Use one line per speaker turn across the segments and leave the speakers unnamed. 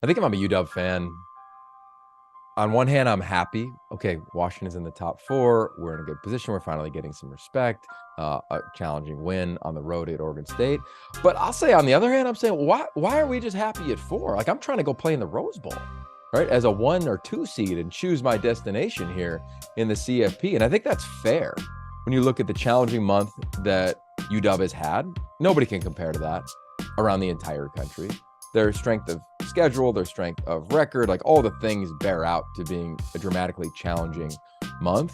I think if I'm a UW fan, on one hand, I'm happy. Okay, Washington's in the top four. We're in a good position. We're finally getting some respect. A challenging win on the road at Oregon State. But I'll say on the other hand, I'm saying, why are we just happy at four? Like, I'm trying to go play in the Rose Bowl, right? As a 1 or 2 seed and choose my destination here in the CFP. And I think that's fair. When you look at the challenging month that UW has had, nobody can compare to that around the entire country. Their strength of schedule, their strength of record, like all the things bear out to being a dramatically challenging month.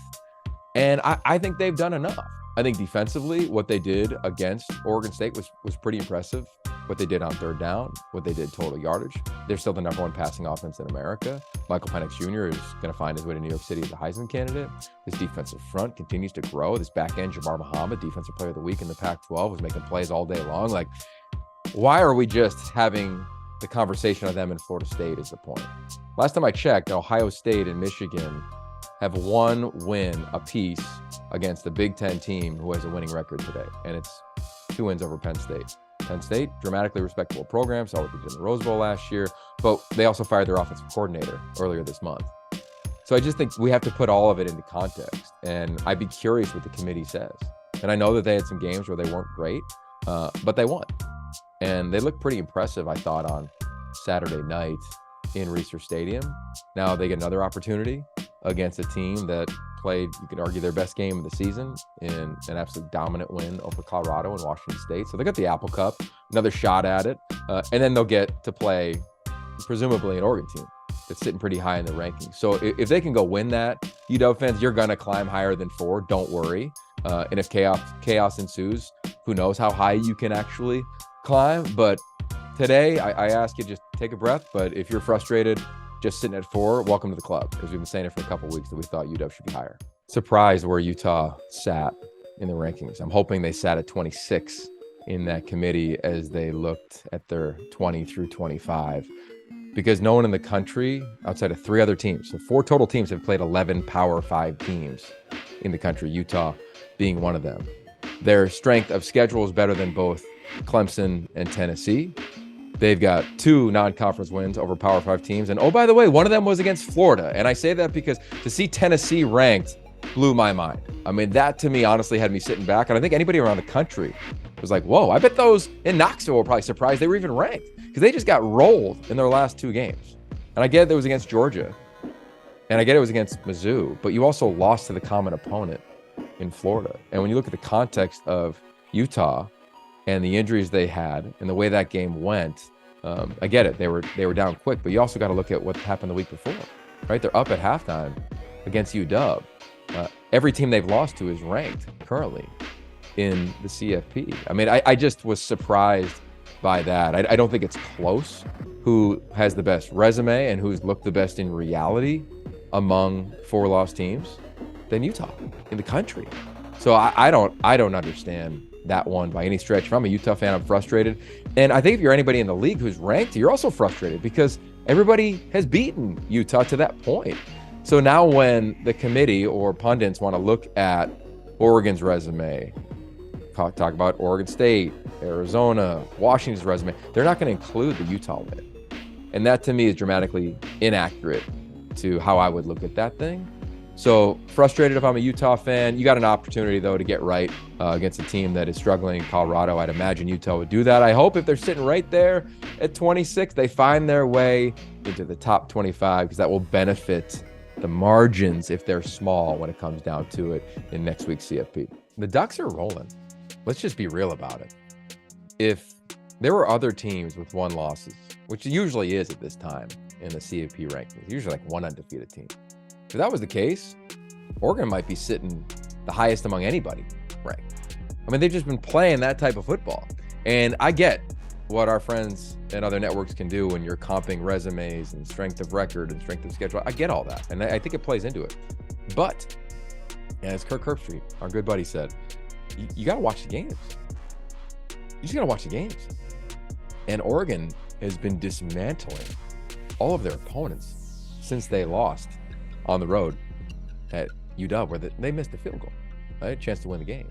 And I think they've done enough. I think defensively, what they did against Oregon State was pretty impressive. What they did on third down, what they did total yardage. They're still the number 1 passing offense in America. Michael Penix Jr. is going to find his way to New York City as a Heisman candidate. This defensive front continues to grow. This back end, Jabbar Muhammad, Defensive Player of the Week in the Pac-12, was making plays all day long. Like, why are we just having the conversation of them in Florida State is the point. Last time I checked, Ohio State and Michigan have 1 win apiece against the Big Ten team who has a winning record today, and it's 2 wins over Penn State. Penn State, dramatically respectable program, saw what they did in the Rose Bowl last year, but they also fired their offensive coordinator earlier this month. So I just think we have to put all of it into context, and I'd be curious what the committee says. And I know that they had some games where they weren't great, but they won. And they looked pretty impressive, I thought, on Saturday night in Reser Stadium. Now they get another opportunity against a team that played, you could argue, their best game of the season in an absolute dominant win over Colorado and Washington State. So they got the Apple Cup, another shot at it. And then they'll get to play, presumably, an Oregon team that's sitting pretty high in the rankings. So if they can go win that, UW fans, you're going to climb higher than 4. Don't worry. And if chaos ensues, who knows how high you can actually climb. But today, I ask you, just take a breath. But if you're frustrated just sitting at 4, welcome to the club, because we've been saying it for a couple of weeks that we thought UW should be higher. Surprised where Utah sat in the rankings. I'm hoping they sat at 26 in that committee as they looked at their 20 through 25, because no one in the country outside of 3 other teams, so 4 total teams, have played 11 Power 5 teams in the country, Utah being one of them. Their strength of schedule is better than both Clemson and Tennessee. They've got 2 non-conference wins over Power 5 teams. And oh, by the way, one of them was against Florida. And I say that because to see Tennessee ranked blew my mind. I mean, that to me honestly had me sitting back. And I think anybody around the country was like, whoa, I bet those in Knoxville were probably surprised they were even ranked, because they just got rolled in their last 2 games. And I get it was against Georgia, and I get it was against Mizzou, but you also lost to the common opponent in Florida. And when you look at the context of Utah and the injuries they had and the way that game went, I get it. They were down quick, but you also got to look at what happened the week before, right? They're up at halftime against UW. Every team they've lost to is ranked currently in the CFP. I mean, I just was surprised by that. I don't think it's close who has the best resume and who's looked the best in reality among 4 lost teams than Utah in the country. So I don't understand that one by any stretch. If I'm a Utah fan, I'm frustrated. And I think if you're anybody in the league who's ranked, you're also frustrated because everybody has beaten Utah to that point. So now when the committee or pundits want to look at Oregon's resume, talk about Oregon State, Arizona, Washington's resume, they're not going to include the Utah win. And that to me is dramatically inaccurate to how I would look at that thing. So frustrated if I'm a Utah fan. You got an opportunity, though, to get right against a team that is struggling in Colorado. I'd imagine Utah would do that. I hope if they're sitting right there at 26, they find their way into the top 25, because that will benefit the margins if they're small when it comes down to it in next week's CFP. The Ducks are rolling. Let's just be real about it. If there were other teams with 1 losses, which usually is at this time in the CFP rankings, usually like 1 undefeated team. If that was the case, Oregon might be sitting the highest among anybody ranked. I mean, they've just been playing that type of football. And I get what our friends and other networks can do when you're comping resumes and strength of record and strength of schedule. I get all that, and I think it plays into it. But, as Kirk Herbstreit, our good buddy, said, you got to watch the games. You just got to watch the games. And Oregon has been dismantling all of their opponents since they lost on the road at UW, where they missed the field goal, right? A chance to win the game.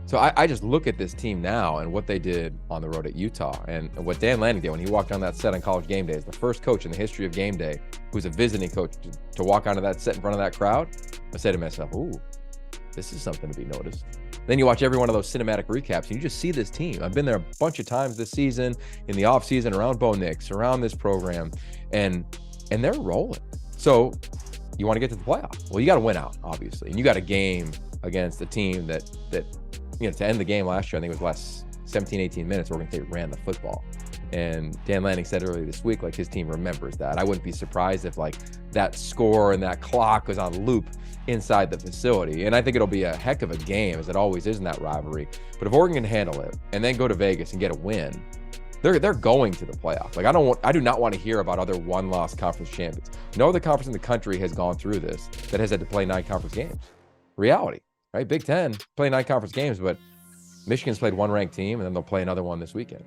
So I just look at this team now and what they did on the road at Utah, and what Dan Lanning did when he walked on that set on College Game Day as the first coach in the history of game day who's a visiting coach to walk onto that set in front of that crowd. I said to myself, ooh, this is something to be noticed. Then you watch every one of those cinematic recaps and you just see this team. I've been there a bunch of times this season, in the offseason, around Bo Nix, around this program, and they're rolling. So you want to get to the playoff. Well, you got to win out, obviously. And you got a game against a team that to end the game last year, I think it was last 17, 18 minutes, Oregon State ran the football. And Dan Lanning said earlier this week, like, his team remembers that. I wouldn't be surprised if like that score and that clock was on loop inside the facility. And I think it'll be a heck of a game, as it always is in that rivalry. But if Oregon can handle it and then go to Vegas and get a win, they're going to the playoff. Like, I do not want to hear about other one-loss conference champions. No other conference in the country has gone through this that has had to play 9 conference games. Reality, right? Big Ten play 9 conference games, but Michigan's played one ranked team, and then they'll play another one this weekend.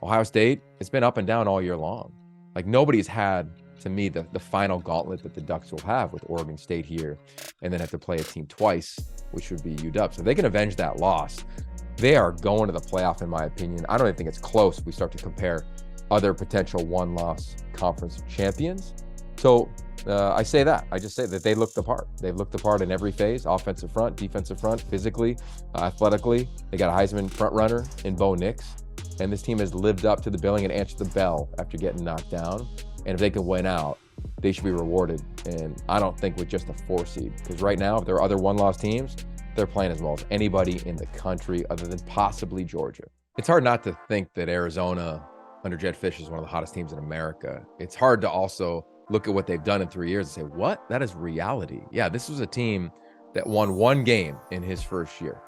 Ohio State, it's been up and down all year long. Like, nobody's had, to me, the final gauntlet that the Ducks will have with Oregon State here, and then have to play a team twice, which would be UW. So if they can avenge that loss, they are going to the playoff, in my opinion. I don't even think it's close if we start to compare other potential one-loss conference champions. So I say that. I just say that they looked the part. They've looked the part in every phase: offensive front, defensive front, physically, athletically. They got a Heisman front runner in Bo Nix. And this team has lived up to the billing and answered the bell after getting knocked down. And if they can win out, they should be rewarded. And I don't think with just a 4 seed, because right now, if there are other one-loss teams, they're playing as well as anybody in the country other than possibly Georgia. It's hard not to think that Arizona under Jedd Fisch is one of the hottest teams in America. It's hard to also look at what they've done in 3 years and say, what? That is reality. Yeah, this was a team that won 1 game in his first year.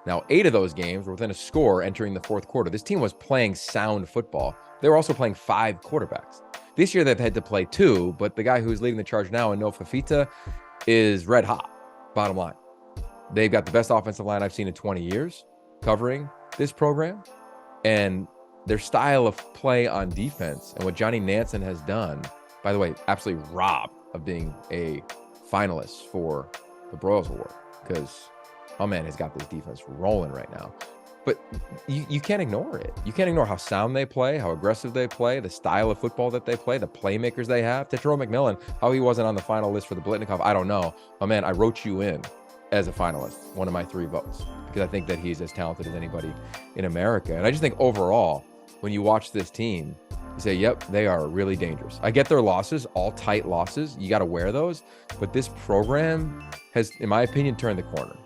Now, 8 of those games were within a score entering the 4th quarter. This team was playing sound football. They were also playing 5 quarterbacks. This year, they've had to play 2, but the guy who's leading the charge now, Noah Fifita, is red hot, bottom line. They've got the best offensive line I've seen in 20 years covering this program. And their style of play on defense and what Johnny Nansen has done, by the way, absolutely robbed of being a finalist for the Broyles Award, because oh man, has got this defense rolling right now. But you can't ignore it. You can't ignore how sound they play, how aggressive they play, the style of football that they play, the playmakers they have. Tetero McMillan, how he wasn't on the final list for the Blitnikoff, I don't know. Oh man, I wrote you in as a finalist, one of my 3 votes, because I think that he's as talented as anybody in America. And I just think overall, when you watch this team, you say, yep, they are really dangerous. I get their losses, all tight losses. You got to wear those. But this program has, in my opinion, turned the corner,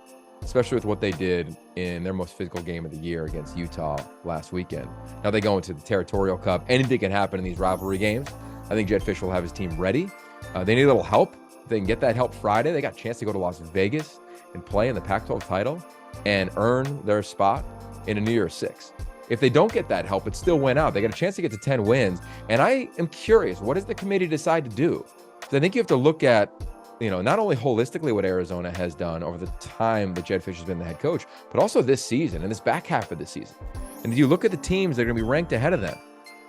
especially with what they did in their most physical game of the year against Utah last weekend. Now they go into the Territorial Cup. Anything can happen in these rivalry games. I think Jedd Fisch will have his team ready. They need a little help. If they can get that help Friday, they got a chance to go to Las Vegas and play in the Pac-12 title and earn their spot in a New Year's 6. If they don't get that help, it still went out. They got a chance to get to 10 wins. And I am curious, what does the committee decide to do? So I think you have to look at, not only holistically what Arizona has done over the time that Jedd Fisch has been the head coach, but also this season and this back half of the season. And you look at the teams that are going to be ranked ahead of them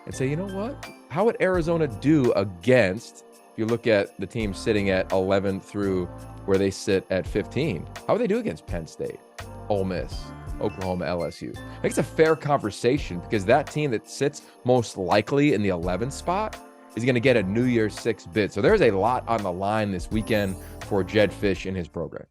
and say, you know what? How would Arizona do against, if you look at the teams sitting at 11 through where they sit at 15, how would they do against Penn State, Ole Miss, Oklahoma, LSU? I think it's a fair conversation, because that team that sits most likely in the 11th spot is going to get a New Year's 6 bid. So there's a lot on the line this weekend for Jedd Fisch in his program.